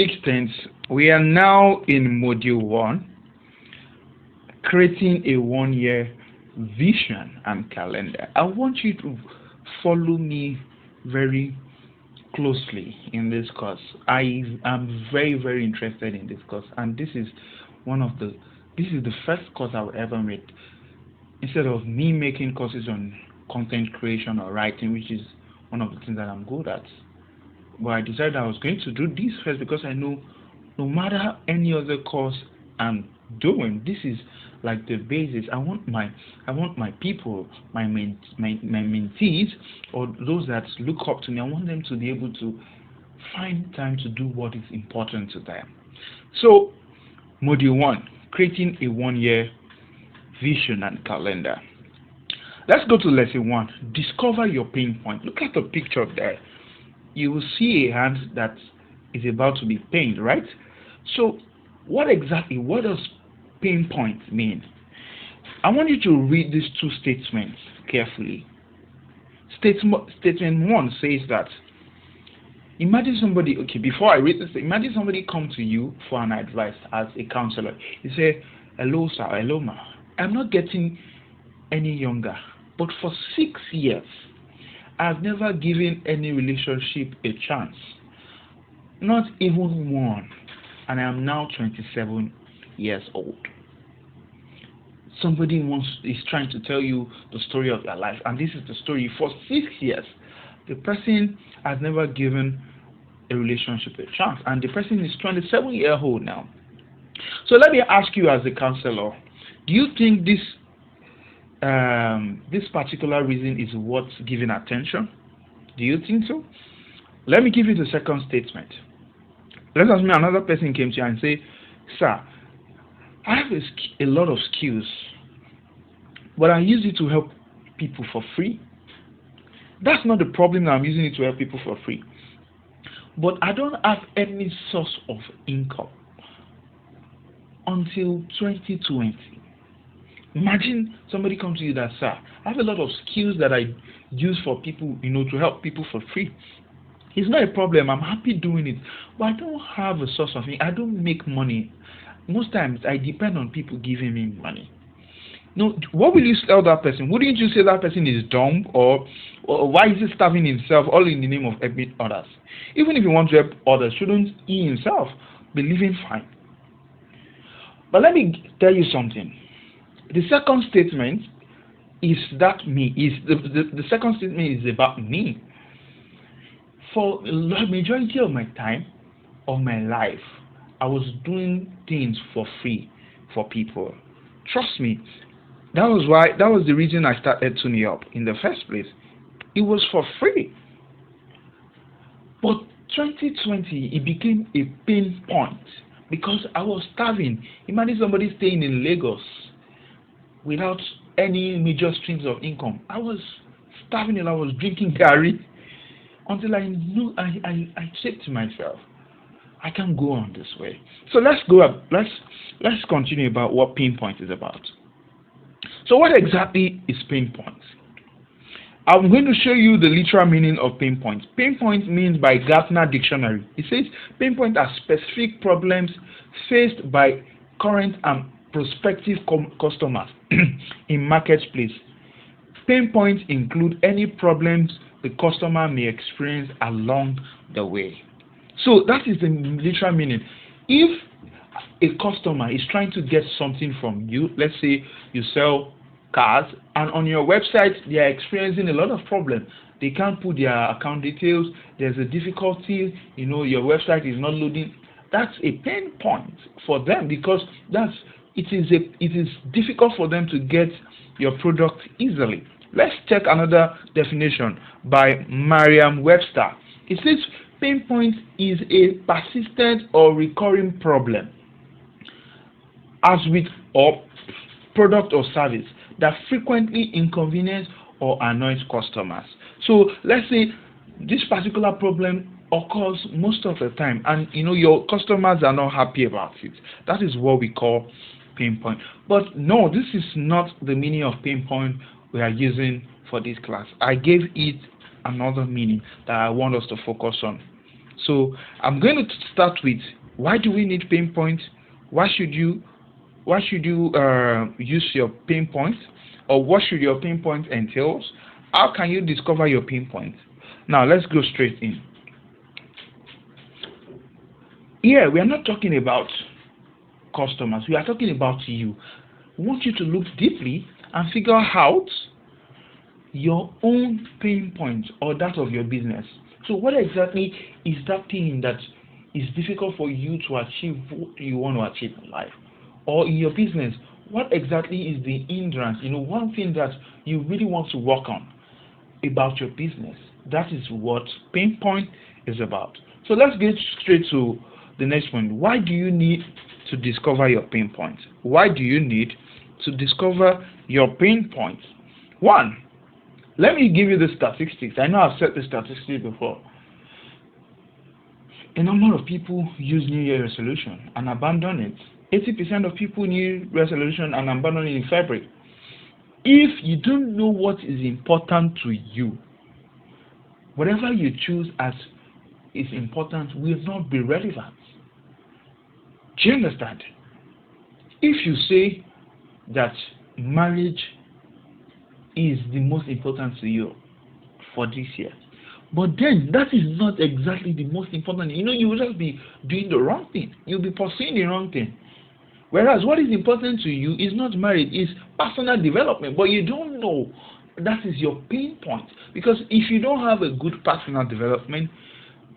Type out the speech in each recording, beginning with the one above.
distance, we are now in module 1, creating a 1-year vision and calendar. I want you to follow me very closely in this course. I am very, very interested in this course, and this is the first course I will ever make. Instead of me making courses on content creation or writing, which is one of the things that I'm good at, but I decided I was going to do this first because I know no matter any other course I'm doing, this is like the basis. I want my people, my mentees, or those that look up to me, I want them to be able to find time to do what is important to them. So, module 1, creating a 1-year vision and calendar. Let's go to lesson 1. Discover your pain point. Look at the picture there. You will see a hand that is about to be pained, right? So, what does pain point mean? I want you to read these two statements carefully. Statement 1 says that, imagine somebody, before I read this, imagine somebody come to you for an advice as a counselor. You say, hello sir, hello ma, I'm not getting any younger, but for 6 years, I've never given any relationship a chance. Not even one. And I am now 27 years old. Somebody is trying to tell you the story of their life, and this is the story. For 6 years, the person has never given a relationship a chance, and the person is 27 years old now. So let me ask you as a counselor, do you think this particular reason is worth giving attention? Do you think so? Let me give you the second statement. Let's assume another person came to you and say, sir, I have a lot of skills, but I use it to help people for free. That's not the problem that I'm using it to help people for free. But I don't have any source of income until 2020. Imagine somebody comes to you that, sir, I have a lot of skills that I use for people, to help people for free. It's not a problem. I'm happy doing it. But I don't have a source of income. I don't make money. Most times, I depend on people giving me money. No, what will you tell that person? Wouldn't you say that person is dumb, or why is he starving himself all in the name of helping others? Even if you want to help others, shouldn't he himself be living fine? But let me tell you something. The second statement is that me. The second statement is about me. For the majority of my time, of my life, I was doing things for free for people. Trust me, that was the reason I started tuning up in the first place. It was for free. But 2020, it became a pain point because I was starving. Imagine somebody staying in Lagos without any major streams of income. I was starving and I was drinking garri until I knew I said to myself, I can't go on this way. So let's continue about what pain point is about. So what exactly is pain point? I'm going to show you the literal meaning of pain point. Pain point means by Gartner dictionary. It says pain point are specific problems faced by current and prospective customers in marketplace. Pain points include any problems the customer may experience along the way. So that is the literal meaning. If a customer is trying to get something from you, let's say you sell cars, and on your website they are experiencing a lot of problems. They can't put their account details. There's a difficulty. Your website is not loading. That's a pain point for them because it is difficult for them to get your product easily. Let's check another definition by Merriam-Webster. It says pain point is a persistent or recurring problem, as with or product or service that frequently inconvenience or annoys customers. So let's say this particular problem occurs most of the time, and your customers are not happy about it. That is what we call pain point. But no, this is not the meaning of pain point we are using for this class. I gave it another meaning that I want us to focus on. So I'm going to start with, why do we need pain points? Why should you use your pain points, or what should your pain points entail? How can you discover your pain points? Now let's go straight in. Here we are not talking about customers, we are talking about you. We want you to look deeply and figure out your own pain points or that of your business. So what exactly is that thing that is difficult for you to achieve what you want to achieve in life? Or in your business, what exactly is the hindrance? One thing that you really want to work on about your business. That is what pain point is about. So let's get straight to the next point. Why do you need to discover your pain points? Why do you need to discover your pain points? One, let me give you the statistics. I know I've said the statistics before. A number of people use New Year resolution and abandon it. 80% of people New resolution and abandon it in February. If you don't know what is important to you, whatever you choose as is important will not be relevant. Do you understand? If you say that marriage is the most important to you for this year, but then that is not exactly the most important. You will just be doing the wrong thing. You'll be pursuing the wrong thing. Whereas what is important to you is not marriage, is personal development. But you don't know that is your pain point. Because if you don't have a good personal development,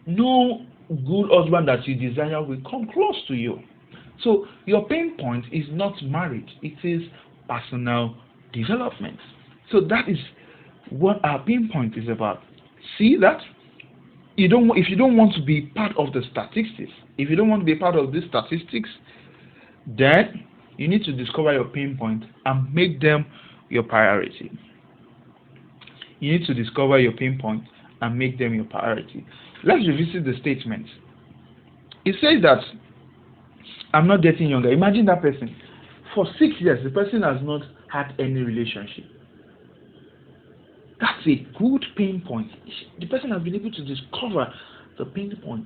no good husband that you desire will come close to you. So your pain point is not marriage, it is personal development. So that is what our pain point is about. See that? If you don't want to be part of the statistics, then you need to discover your pain point and make them your priority. You need to discover your pain point and make them your priority. Let's revisit the statement. It says that I'm not getting younger. Imagine that person. For 6 years, the person has not had any relationship. That's a good pain point. The person has been able to discover the pain point.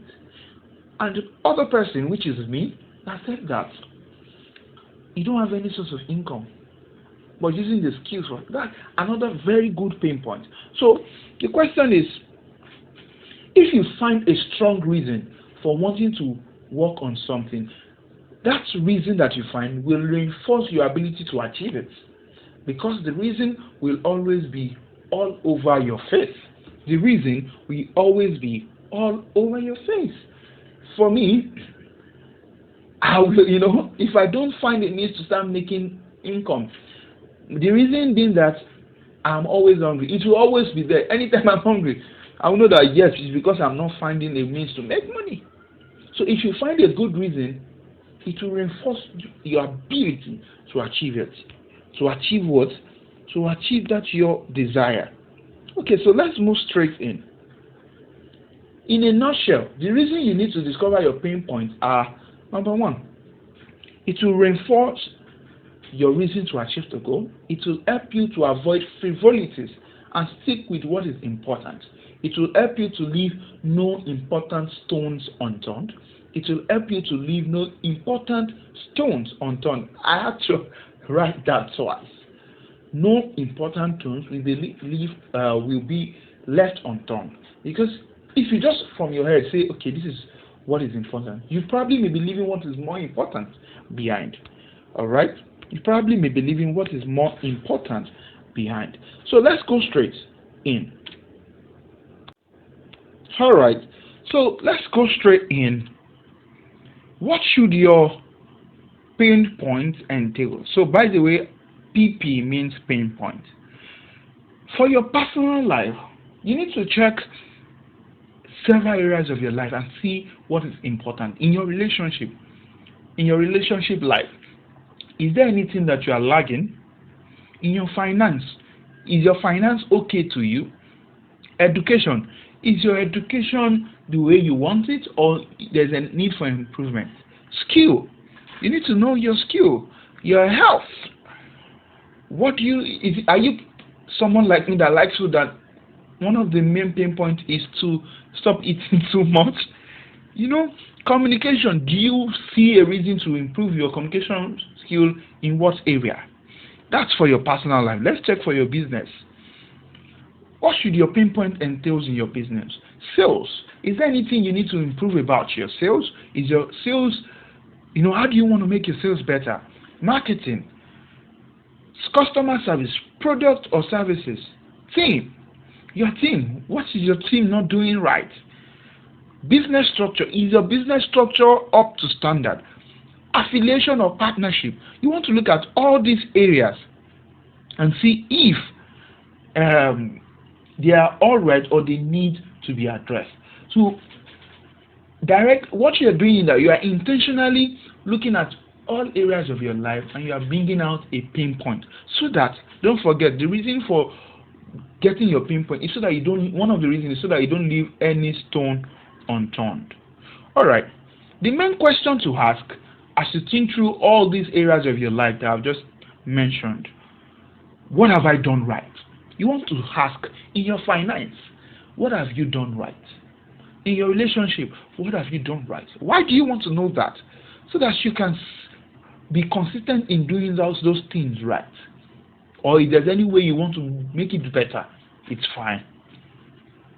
And the other person, which is me, has said that you don't have any source of income, but using the skills for that, another very good pain point. So the question is, if you find a strong reason for wanting to work on something, that reason that you find will reinforce your ability to achieve it, because the reason will always be all over your face. The reason will always be all over your face. For me, I will, if I don't find a need to start making income, the reason being that I'm always hungry. It will always be there. Anytime I'm hungry, I will know that yes, it's because I'm not finding a means to make money. So if you find a good reason, it will reinforce your ability to achieve it. To achieve what? To achieve that your desire. Okay, so let's move straight in. In a nutshell, the reason you need to discover your pain points are, number one, it will reinforce your reason to achieve the goal. It will help you to avoid frivolities and stick with what is important. It will help you to leave no important stones unturned. It will help you to leave no important stones unturned. I had to write that twice. No important stones will be left unturned. Because if you just from your head say, okay, this is what is important, you probably may be leaving what is more important behind. All right? You probably may be leaving what is more important behind. So let's go straight in. All right. So let's go straight in. What should your pain points entail? So by the way, PP means pain point. For your personal life, you need to check several areas of your life and see what is important. In your relationship life, is there anything that you are lagging? In your finance, is your finance okay to you? Education, is your education the way you want it, or there's a need for improvement? Skill, you need to know your skill. Your health, are you someone like me that likes food, that one of the main pain points is to stop eating too much? You know, communication. Do you see a reason to improve your communication skill in what area? That's for your personal life. Let's check for your business. What should your pinpoint entails in your business? Sales. Is there anything you need to improve about your sales? Is your sales, how do you want to make your sales better? Marketing, customer service, product or services. Team. Your team. What is your team not doing right? Business structure. Is your business structure up to standard? Affiliation or partnership. You want to look at all these areas and see if they are all right or they need to be addressed. So what you are doing is that you are intentionally looking at all areas of your life and you are bringing out a pinpoint, so that, don't forget, the reason for getting your pinpoint is so that one of the reasons is so that you don't leave any stone unturned. All right, the main question to ask as you think through all these areas of your life that I've just mentioned: what have I done right? You want to ask, in your finance, what have you done right? In your relationship, what have you done right? Why do you want to know that? So that you can be consistent in doing those things right. Or if there's any way you want to make it better, it's fine.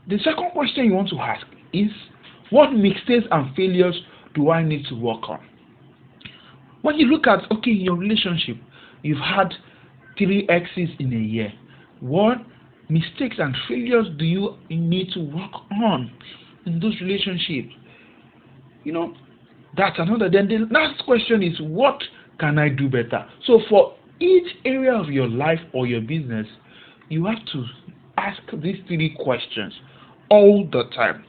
The second question you want to ask is, what mistakes and failures do I need to work on? When you look at, in your relationship, you've had 3 exes in a year. What mistakes and failures do you need to work on in those relationships? That's another. Then the last question is, what can I do better? So for each area of your life or your business, you have to ask these 3 questions all the time.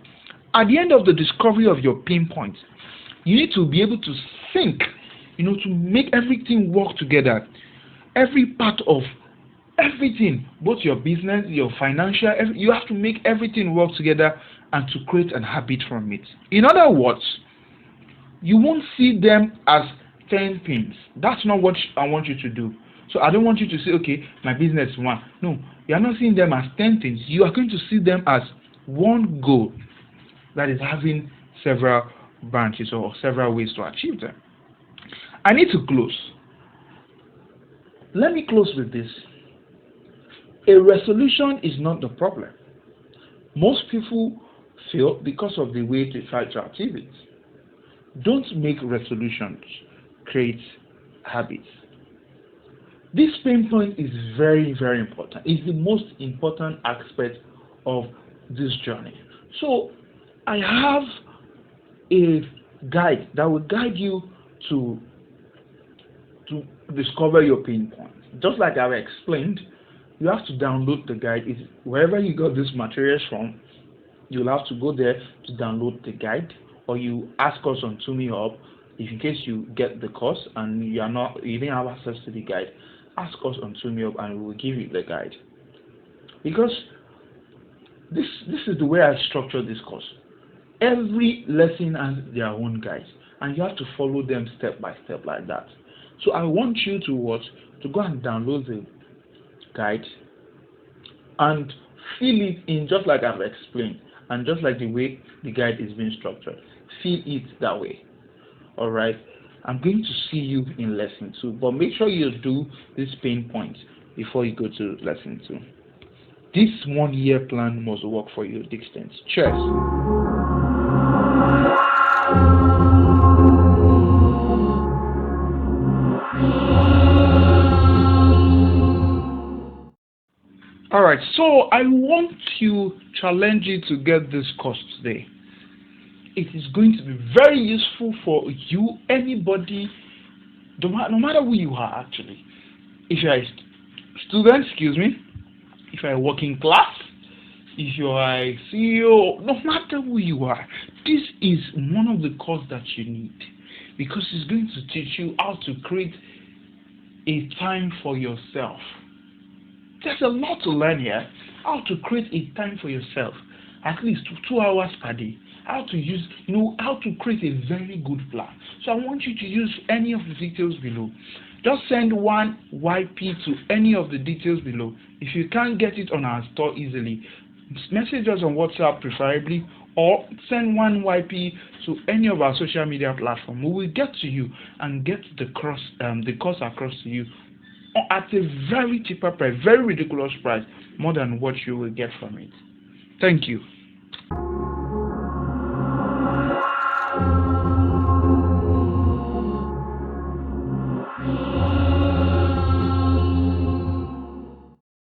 At the end of the discovery of your pinpoint, you need to be able to think, to make everything work together. Every part of everything, both your business, your financial, you have to make everything work together and to create an habit from it. In other words, you won't see them as 10 pins. That's not what I want you to do. So I don't want you to say, okay, my business is 1. No, you're not seeing them as 10 things. You are going to see them as one goal that is having several branches or several ways to achieve them. I need to close. Let me close with this. A resolution is not the problem. Most people fail because of the way they try to achieve it. Don't make resolutions, create habits. This pinpoint is very, very important. It's the most important aspect of this journey. So I have a guide that will guide you to discover your pinpoint. Just like I've explained, you have to download the guide. Wherever you got these materials from, you'll have to go there to download the guide, or you ask us on TumeUp. If in case you get the course and you didn't have access to the guide, ask us on TumeUp and we will give you the guide. Because this is the way I structure this course. Every lesson has their own guides, and you have to follow them step by step like that. So I want you to go and download the guide and fill it in just like I've explained, and just like the way the guide is being structured. Fill it that way. All right. I'm going to see you in lesson 2, but make sure you do this pain point before you go to lesson 2. This 1-year plan must work for you, distance. Cheers. Alright, so I want to challenge you to get this course today. It is going to be very useful for you, anybody, no matter who you are actually. If you are a student, if you are a working class, if you are a CEO, no matter who you are, this is one of the courses that you need, because it's going to teach you how to create a time for yourself. There's a lot to learn here. How to create a time for yourself, at least 2 hours per day. How to use, how to create a very good plan. So I want you to use any of the details below. Just send one YP to any of the details below. If you can't get it on our store easily, message us on WhatsApp preferably, or send one YP to any of our social media platform. We will get to you and get the course across to you at a very cheaper price, very ridiculous price, more than what you will get from it. Thank you.